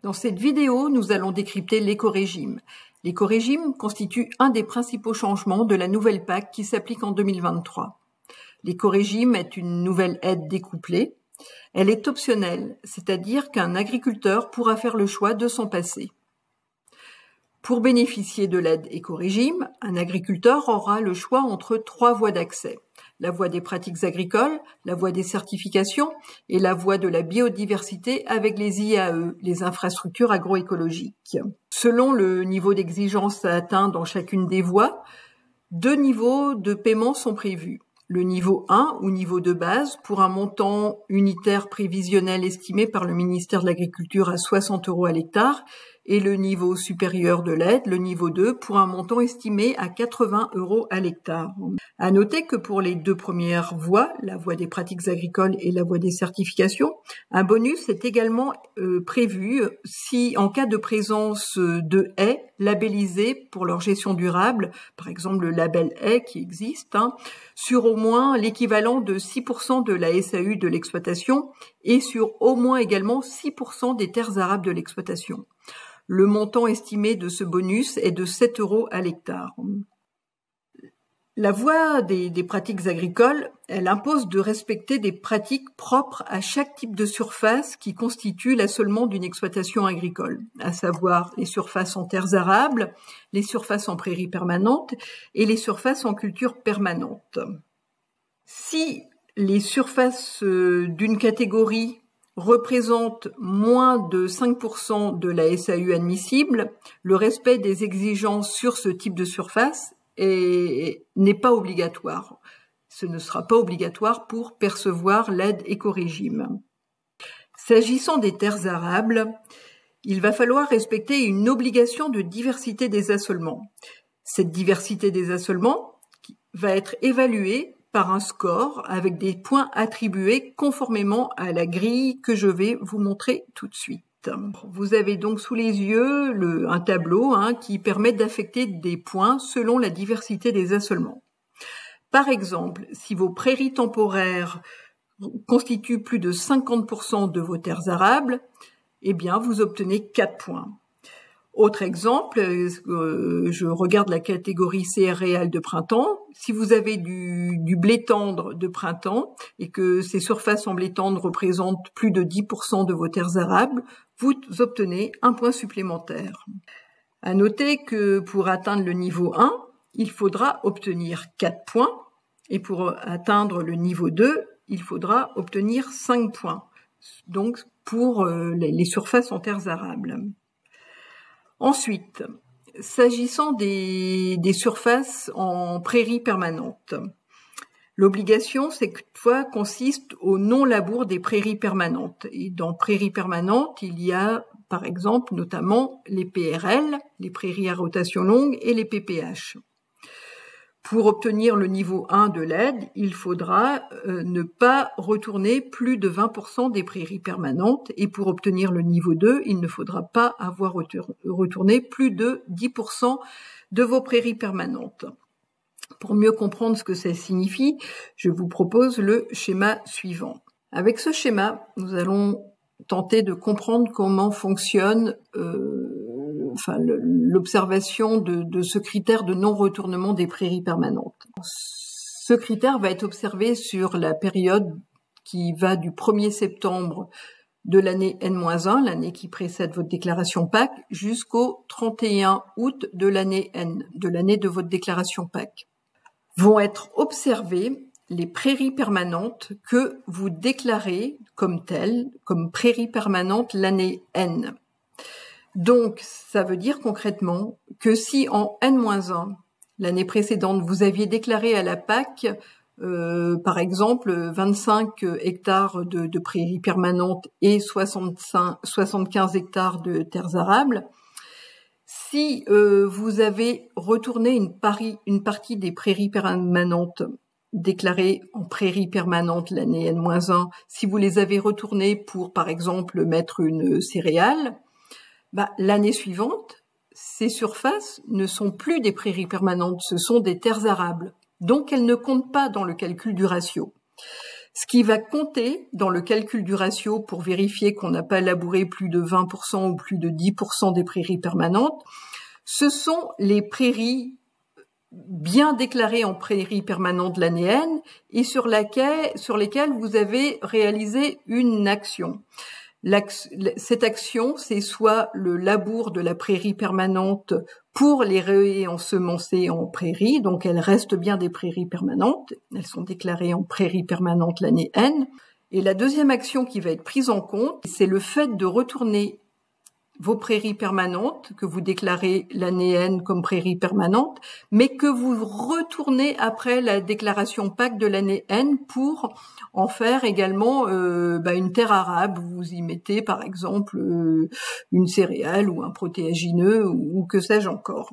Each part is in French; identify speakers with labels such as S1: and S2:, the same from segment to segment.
S1: Dans cette vidéo, nous allons décrypter l'écorégime. L'écorégime constitue un des principaux changements de la nouvelle PAC qui s'applique en 2023. L'écorégime est une nouvelle aide découplée. Elle est optionnelle, c'est-à-dire qu'un agriculteur pourra faire le choix de s'en passer. Pour bénéficier de l'aide écorégime, un agriculteur aura le choix entre 3 voies d'accès. La voie des pratiques agricoles, la voie des certifications et la voie de la biodiversité avec les IAE, les infrastructures agroécologiques. Selon le niveau d'exigence à atteindre dans chacune des voies, 2 niveaux de paiement sont prévus. Le niveau 1 ou niveau de base pour un montant unitaire prévisionnel estimé par le ministère de l'Agriculture à 60 € à l'hectare et le niveau supérieur de l'aide, le niveau 2, pour un montant estimé à 80 € à l'hectare. À noter que pour les 2 premières voies, la voie des pratiques agricoles et la voie des certifications, un bonus est également prévu si en cas de présence de haies labellisées pour leur gestion durable, par exemple le label haie qui existe, sur au moins l'équivalent de 6% de la SAU de l'exploitation et sur au moins également 6% des terres arables de l'exploitation. Le montant estimé de ce bonus est de 7 € à l'hectare. La voie des pratiques agricoles, elle impose de respecter des pratiques propres à chaque type de surface qui constitue l'assolement d'une exploitation agricole, à savoir les surfaces en terres arables, les surfaces en prairies permanentes et les surfaces en culture permanente. Si les surfaces d'une catégorie représentent moins de 5% de la SAU admissible, le respect des exigences sur ce type de surface n'est pas obligatoire. Ce ne sera pas obligatoire pour percevoir l'aide écorégime. S'agissant des terres arables, il va falloir respecter une obligation de diversité des assolements. Cette diversité des assolements va être évaluée par un score avec des points attribués conformément à la grille que je vais vous montrer tout de suite. Vous avez donc sous les yeux un tableau qui permet d'affecter des points selon la diversité des assolements. Par exemple, si vos prairies temporaires constituent plus de 50% de vos terres arables, eh bien vous obtenez 4 points. Autre exemple, je regarde la catégorie céréales de printemps. Si vous avez du blé tendre de printemps et que ces surfaces en blé tendre représentent plus de 10% de vos terres arables, vous obtenez 1 point supplémentaire. À noter que pour atteindre le niveau 1, il faudra obtenir 4 points et pour atteindre le niveau 2, il faudra obtenir 5 points. Donc pour les surfaces en terres arables. Ensuite, s'agissant des surfaces en prairies permanentes, l'obligation, cette fois, consiste au non-labour des prairies permanentes. Et dans prairies permanentes, il y a, par exemple, notamment les PRL, les prairies à rotation longue, et les PPH. Pour obtenir le niveau 1 de l'aide, il faudra ne pas retourner plus de 20% des prairies permanentes et pour obtenir le niveau 2, il ne faudra pas avoir retourné plus de 10% de vos prairies permanentes. Pour mieux comprendre ce que ça signifie, je vous propose le schéma suivant. Avec ce schéma, nous allons tenter de comprendre comment fonctionne l'observation de ce critère de non-retournement des prairies permanentes. Ce critère va être observé sur la période qui va du 1er septembre de l'année N-1, l'année qui précède votre déclaration PAC, jusqu'au 31 août de l'année N, de l'année de votre déclaration PAC. Vont être observées les prairies permanentes que vous déclarez comme telles, comme prairies permanentes l'année N. Donc, ça veut dire concrètement que si en N-1, l'année précédente, vous aviez déclaré à la PAC, par exemple, 25 hectares de prairies permanentes et 75 hectares de terres arables, si vous avez retourné une partie des prairies permanentes déclarées en prairies permanentes l'année N-1, si vous les avez retournées pour, par exemple, mettre une céréale, l'année suivante, ces surfaces ne sont plus des prairies permanentes, ce sont des terres arables. Donc, elles ne comptent pas dans le calcul du ratio. Ce qui va compter dans le calcul du ratio pour vérifier qu'on n'a pas labouré plus de 20% ou plus de 10% des prairies permanentes, ce sont les prairies bien déclarées en prairies permanentes l'année N et sur lesquelles vous avez réalisé une action. Cette action, c'est soit le labour de la prairie permanente pour les réensemencer en prairies, donc elles restent bien des prairies permanentes, elles sont déclarées en prairies permanentes l'année N. Et la deuxième action qui va être prise en compte, c'est le fait de retourner vos prairies permanentes, que vous déclarez l'année N comme prairies permanentes, mais que vous retournez après la déclaration PAC de l'année N pour en faire également une terre arable. Vous y mettez par exemple une céréale ou un protéagineux ou que sais-je encore.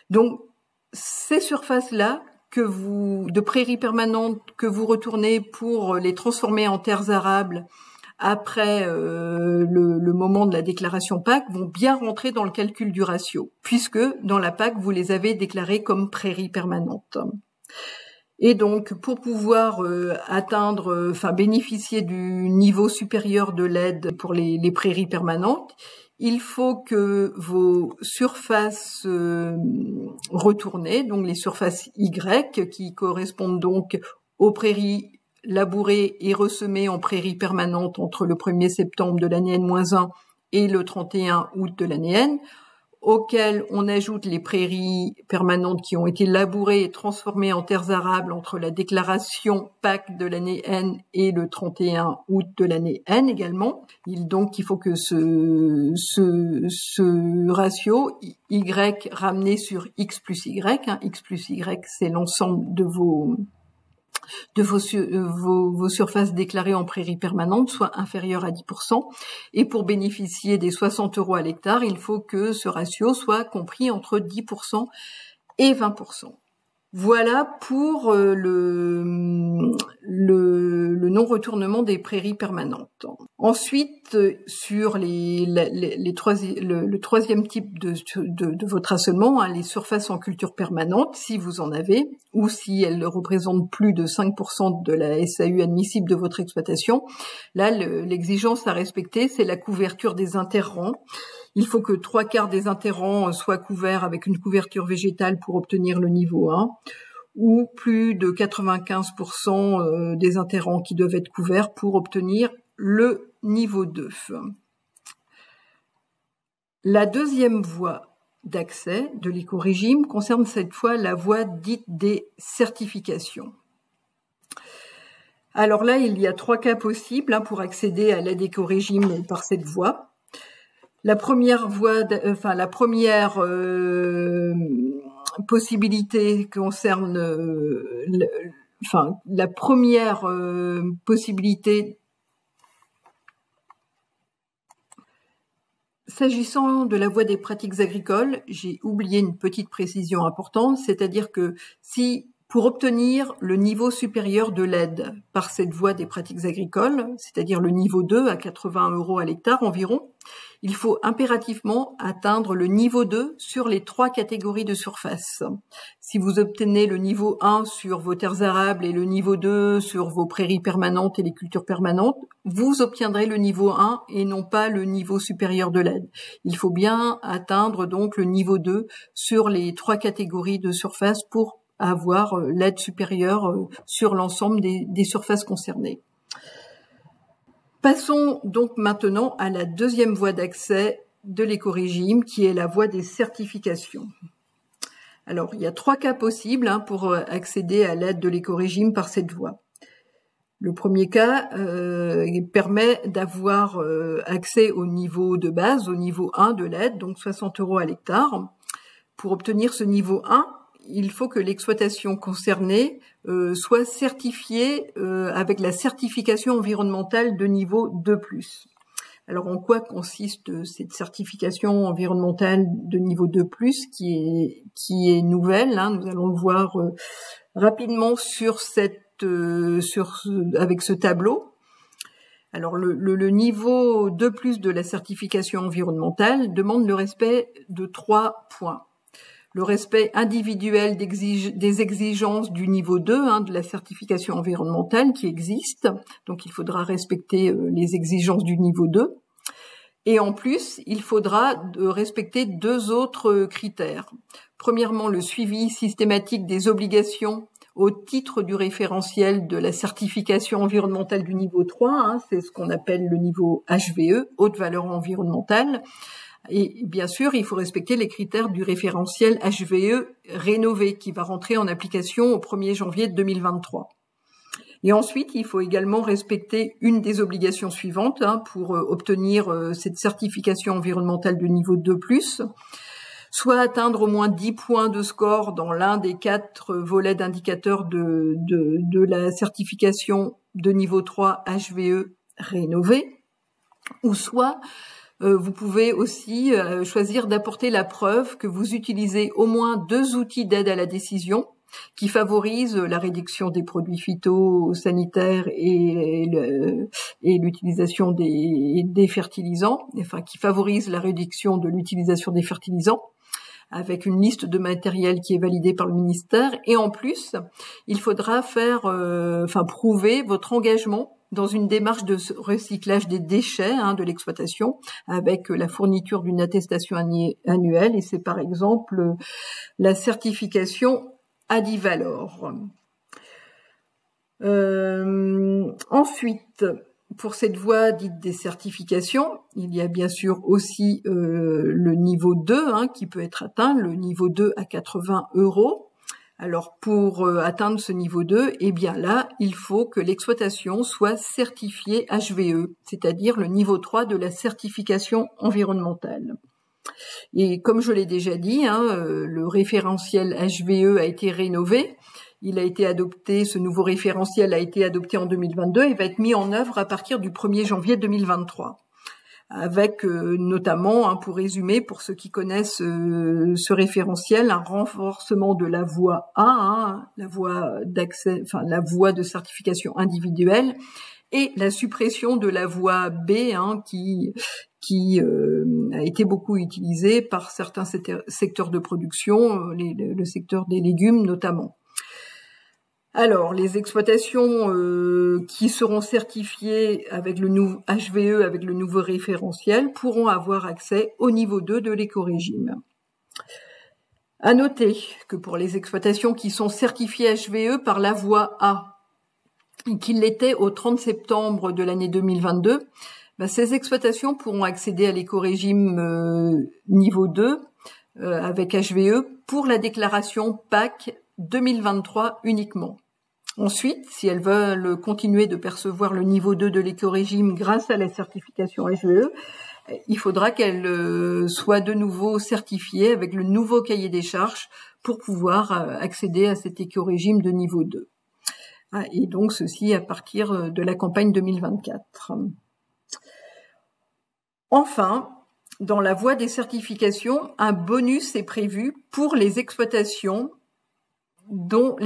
S1: Donc ces surfaces-là de prairies permanentes que vous retournez pour les transformer en terres arables après le moment de la déclaration PAC vont bien rentrer dans le calcul du ratio, puisque dans la PAC, vous les avez déclarées comme prairies permanentes. Et donc, pour pouvoir bénéficier du niveau supérieur de l'aide pour les prairies permanentes, il faut que vos surfaces retournées, donc les surfaces Y, qui correspondent donc aux prairies labourées et ressemées en prairies permanentes entre le 1er septembre de l'année N-1 et le 31 août de l'année N, auxquelles on ajoute les prairies permanentes qui ont été labourées et transformées en terres arables entre la déclaration PAC de l'année N et le 31 août de l'année N également. Il faut que ce ratio Y ramené sur X plus Y, X plus Y c'est l'ensemble de vos surfaces déclarées en prairies permanentes soit inférieure à 10%. Et pour bénéficier des 60 € à l'hectare, il faut que ce ratio soit compris entre 10% et 20%. Voilà pour le non-retournement des prairies permanentes. Ensuite, sur le troisième type de votre assolement, les surfaces en culture permanente, si vous en avez, ou si elles représentent plus de 5% de la SAU admissible de votre exploitation, là, l'exigence à respecter, c'est la couverture des interrangs. Il faut que 3/4 des interrangs soient couverts avec une couverture végétale pour obtenir le niveau 1, ou plus de 95% des interrangs qui doivent être couverts pour obtenir le niveau 2. La deuxième voie d'accès de l'écorégime concerne cette fois la voie dite des certifications. Alors là, il y a 3 cas possibles pour accéder à l'aide écorégime par cette voie. La première possibilité concerne possibilité s'agissant de la voie des pratiques agricoles, j'ai oublié une petite précision importante, c'est-à-dire que si pour obtenir le niveau supérieur de l'aide par cette voie des pratiques agricoles, c'est-à-dire le niveau 2 à 80 € à l'hectare environ, il faut impérativement atteindre le niveau 2 sur les 3 catégories de surface. Si vous obtenez le niveau 1 sur vos terres arables et le niveau 2 sur vos prairies permanentes et les cultures permanentes, vous obtiendrez le niveau 1 et non pas le niveau supérieur de l'aide. Il faut bien atteindre donc le niveau 2 sur les 3 catégories de surface pour avoir l'aide supérieure sur l'ensemble des surfaces concernées. Passons donc maintenant à la deuxième voie d'accès de l'écorégime, qui est la voie des certifications. Alors, il y a 3 cas possibles pour accéder à l'aide de l'écorégime par cette voie. Le premier cas permet d'avoir accès au niveau de base, au niveau 1 de l'aide, donc 60 € à l'hectare. Pour obtenir ce niveau 1, il faut que l'exploitation concernée soit certifiée avec la certification environnementale de niveau 2+. Alors, en quoi consiste cette certification environnementale de niveau 2+, qui est nouvelle, nous allons le voir rapidement avec ce tableau. Alors, le niveau 2+ de la certification environnementale demande le respect de 3 points. le respect individuel des exigences du niveau 2, de la certification environnementale qui existe. Donc, il faudra respecter les exigences du niveau 2. Et en plus, il faudra respecter 2 autres critères. Premièrement, le suivi systématique des obligations au titre du référentiel de la certification environnementale du niveau 3, c'est ce qu'on appelle le niveau HVE, haute valeur environnementale. Et bien sûr, il faut respecter les critères du référentiel HVE rénové qui va rentrer en application au 1er janvier 2023. Et ensuite, il faut également respecter une des obligations suivantes pour obtenir cette certification environnementale de niveau 2+, soit atteindre au moins 10 points de score dans l'un des 4 volets d'indicateurs de la certification de niveau 3 HVE rénové, ou soit vous pouvez aussi choisir d'apporter la preuve que vous utilisez au moins 2 outils d'aide à la décision qui favorisent la réduction des produits phytosanitaires et l'utilisation des fertilisants, enfin qui favorisent la réduction de l'utilisation des fertilisants, avec une liste de matériel qui est validée par le ministère. Et en plus, il faudra prouver votre engagement dans une démarche de recyclage des déchets de l'exploitation avec la fourniture d'une attestation annuelle. Et c'est par exemple la certification Adivalor. Ensuite, pour cette voie dite des certifications, il y a bien sûr aussi le niveau 2 qui peut être atteint, le niveau 2 à 80 €. Alors pour atteindre ce niveau 2, eh bien là, il faut que l'exploitation soit certifiée HVE, c'est-à-dire le niveau 3 de la certification environnementale. Et comme je l'ai déjà dit, le référentiel HVE a été rénové. Il a été adopté, ce nouveau référentiel a été adopté en 2022 et va être mis en œuvre à partir du 1er janvier 2023. Avec notamment, pour résumer, pour ceux qui connaissent ce référentiel, un renforcement de la voie A, la voie d'accès, la voie de certification individuelle, et la suppression de la voie B, qui a été beaucoup utilisée par certains secteurs de production, le secteur des légumes notamment. Alors, les exploitations qui seront certifiées avec le nouveau HVE, avec le nouveau référentiel, pourront avoir accès au niveau 2 de l'écorégime. À noter que pour les exploitations qui sont certifiées HVE par la voie A, et qui l'étaient au 30 septembre de l'année 2022, ces exploitations pourront accéder à l'écorégime niveau 2 avec HVE pour la déclaration PAC 2023 uniquement. Ensuite, si elles veulent continuer de percevoir le niveau 2 de l'écorégime grâce à la certification HVE, il faudra qu'elles soient de nouveau certifiées avec le nouveau cahier des charges pour pouvoir accéder à cet écorégime de niveau 2. Et donc ceci à partir de la campagne 2024. Enfin, dans la voie des certifications, un bonus est prévu pour les exploitations dont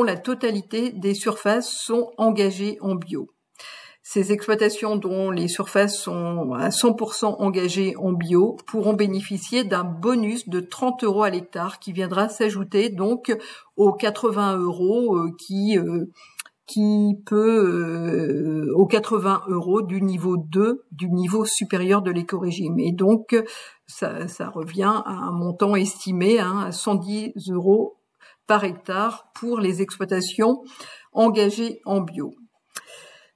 S1: la totalité des surfaces sont engagées en bio. Ces exploitations dont les surfaces sont à 100% engagées en bio pourront bénéficier d'un bonus de 30 € à l'hectare qui viendra s'ajouter donc aux 80 € aux 80 € du niveau 2, du niveau supérieur de l'écorégime. Et donc, ça revient à un montant estimé à 110 € par hectare pour les exploitations engagées en bio.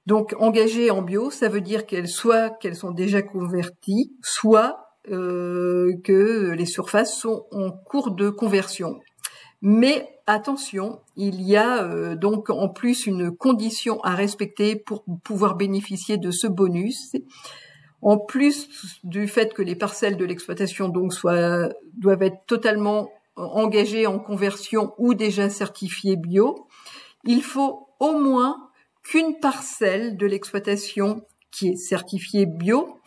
S1: Donc, engagées en bio, ça veut dire qu'elles sont déjà converties, soit que les surfaces sont en cours de conversion. Mais attention, il y a donc en plus une condition à respecter pour pouvoir bénéficier de ce bonus. En plus du fait que les parcelles de l'exploitation donc doivent être totalement engagées en conversion ou déjà certifiées bio, il faut au moins qu'une parcelle de l'exploitation qui est certifiée bio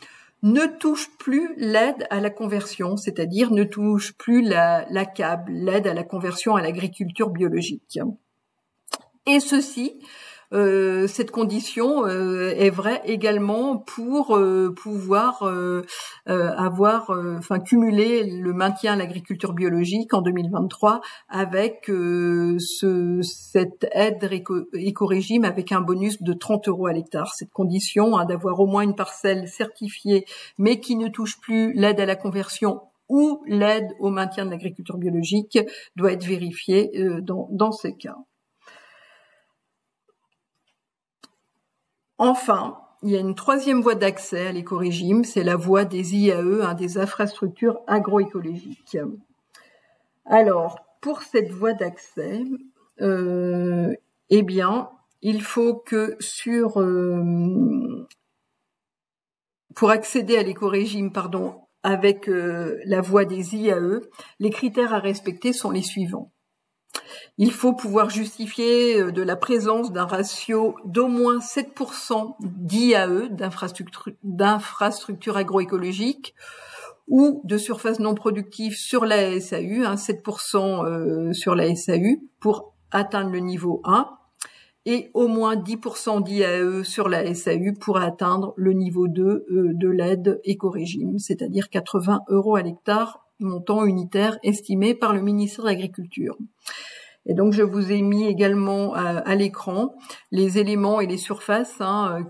S1: ne touche plus l'aide à la conversion, c'est-à-dire ne touche plus la CAB, l'aide à la conversion à l'agriculture biologique. Et ceci cette condition est vraie également pour pouvoir cumuler le maintien à l'agriculture biologique en 2023 avec cette aide éco-régime avec un bonus de 30 € à l'hectare. Cette condition d'avoir au moins une parcelle certifiée mais qui ne touche plus l'aide à la conversion ou l'aide au maintien de l'agriculture biologique doit être vérifiée dans ces cas. Enfin, il y a une troisième voie d'accès à l'écorégime, c'est la voie des IAE, des infrastructures agroécologiques. Alors, pour cette voie d'accès, il faut que pour accéder à l'écorégime, avec la voie des IAE, les critères à respecter sont les suivants. Il faut pouvoir justifier de la présence d'un ratio d'au moins 7% d'IAE, d'infrastructures agroécologiques, ou de surface non productive sur la SAU, 7% sur la SAU, pour atteindre le niveau 1, et au moins 10% d'IAE sur la SAU pour atteindre le niveau 2 de l'aide écorégime, c'est-à-dire 80 € à l'hectare, montant unitaire estimé par le ministère de l'Agriculture. Et donc, je vous ai mis également à l'écran les éléments et les surfaces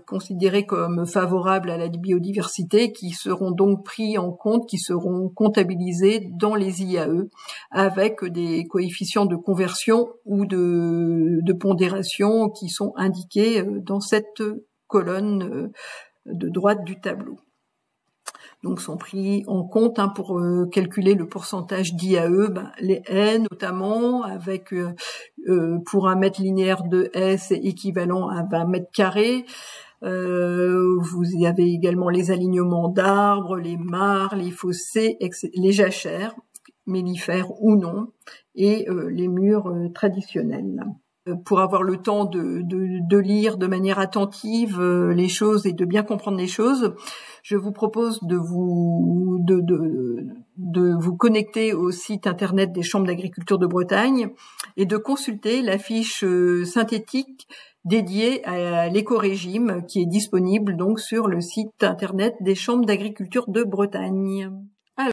S1: considérés comme favorables à la biodiversité qui seront donc pris en compte, qui seront comptabilisés dans les IAE avec des coefficients de conversion ou de pondération qui sont indiqués dans cette colonne de droite du tableau. Donc sont pris en compte pour calculer le pourcentage d'IAE, les haies notamment, avec pour un mètre linéaire de haies, c'est équivalent à 20 mètres carrés. Vous avez également les alignements d'arbres, les mares, les fossés, les jachères, mellifères ou non, et les murs traditionnels. Pour avoir le temps de lire de manière attentive les choses et de bien comprendre les choses, je vous propose de vous connecter au site internet des chambres d'agriculture de Bretagne et de consulter la fiche synthétique dédiée à l'écorégime qui est disponible donc sur le site internet des chambres d'agriculture de Bretagne.